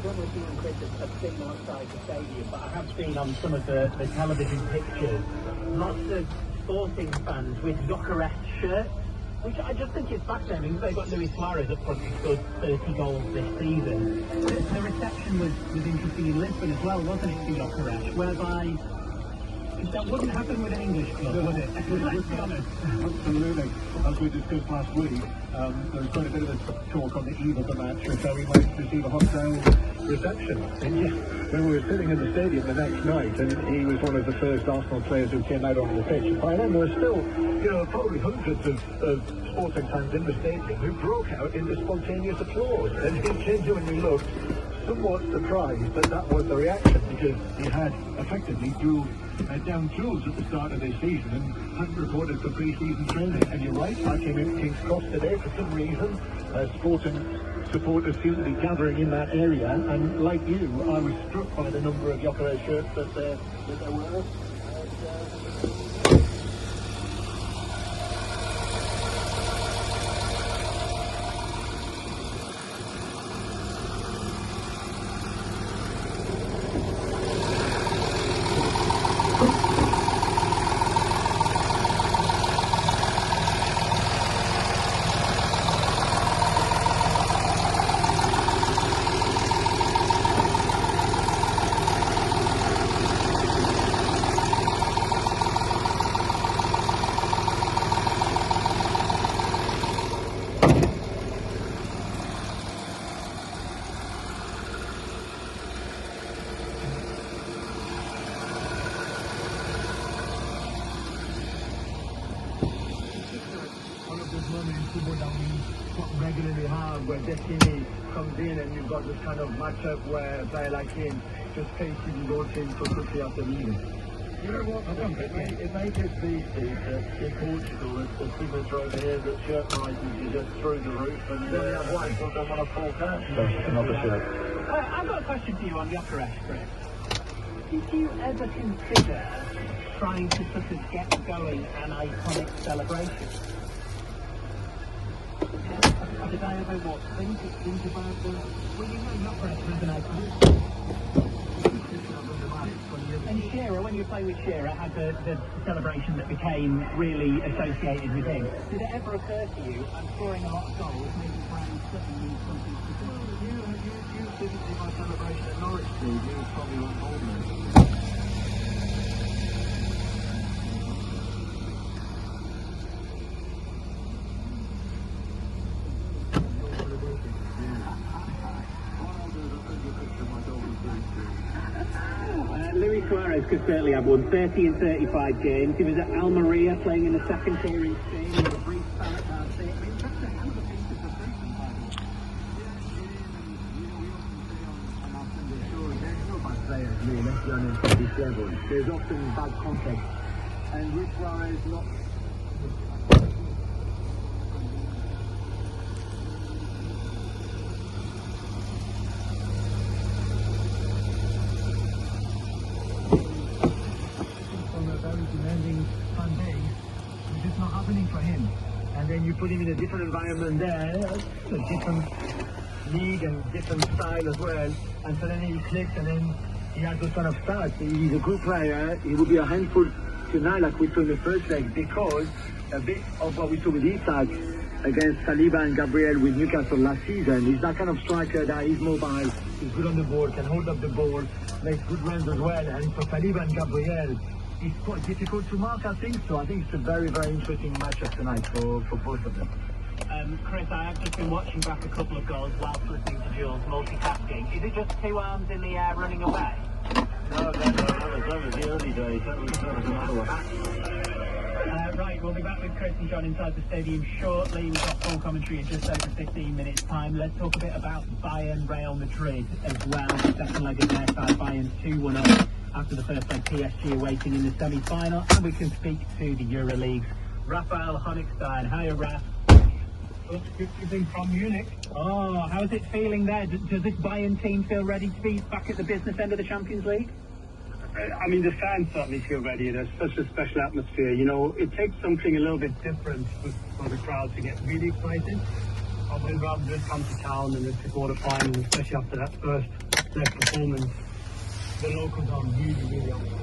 I don't know if you and Chris have seen outside the stadium, but I have seen on some of the television pictures lots of sporting fans with Jokeres shirts, which I just think is fascinating. They've got Luis Suarez up front, who scored 30 goals this season. The reception was interesting in Lisbon as well, wasn't it, for Jokeres, whereby that wouldn't happen with an English club, would it? Let's be honest. Absolutely. As we discussed last week, there was quite a bit of a talk on the eve of the match as how he might receive a hostile reception. And when we were sitting in the stadium the next night, and he was one of the first Arsenal players who came out onto the pitch, and by then there were still, probably hundreds of sporting fans in the stadium who broke out into spontaneous applause. And he genuinely looked somewhat surprised that was the reaction, because he had effectively down tools at the start of this season and hadn't reported for pre-season training. And you're right, I came into King's Cross today for some reason. Sporting supporters seem to be gathering in that area, and like you, I was struck by the number of Jokeres shirts that there were. Regularly have, where destiny comes in and you've got this kind of matchup where a player like him just takes you and goes in so quickly after leaving. You know what, it may just be, Steve, that in Portugal, the figures over here that shirt prices are just through the roof, and then you have white people don't want to fork out. Another shirt. I've got a question for you on Jokeres, Chris. Did you ever consider trying to sort of get going an iconic celebration? Did I ever think about the... Well, you know Jokeres was an icon. And Shearer, when you play with Shearer, had the celebration that became really associated with him. Did it ever occur to you, I'm scoring a lot of goals, maybe playing something means something to do? You didn't see my celebration at Norwich, Steve. You probably weren't holding it. Luis Suarez could certainly have won 30 in 35 games. He was at Almeria playing in the second tier in Spain with a brief spell at Marseille. I mean, that's a hell of a piece of profession, by the way. There's no bad players, really, let's be honest, at this level. There's often bad context. And Luis Suarez not... For him, and then you put him in a different environment there, a different league and different style as well, and so then he clicks and then he has those kind of starts. He's a good player. He will be a handful tonight, like we saw in the first leg, because a bit of what we saw with Isak against Saliba and Gabriel with Newcastle last season. He's that kind of striker that is mobile, he's good on the board, can hold up the ball, makes good runs as well, and for Saliba and Gabriel, it's quite difficult to mark, I think, so I think it's a very, very interesting matchup tonight for both of them. Chris, I have just been watching back a couple of goals whilst listening to Jules multitasking. Is it just two arms in the air running away? No, that was the early days. That was another one. Right, we'll be back with Chris and John inside the stadium shortly. We've got full commentary in just over 15 minutes' time. Let's talk a bit about Bayern Real Madrid as well. The second leg of their side, Bayern 2-1 up after the first leg, PSG awaiting in the semi-final. And we can speak to the EuroLeague's Raphael Honigstein. Hiya, Raf. You've been from Munich. Oh, how's it feeling there? Does this Bayern team feel ready to be back at the business end of the Champions League? I mean, the fans certainly feel ready. There's such a special atmosphere. You know, it takes something a little bit different for the crowd to get really excited. When Real Madrid come to town and it's the quarterfinals, especially after that first best performance. The locals are really, really on.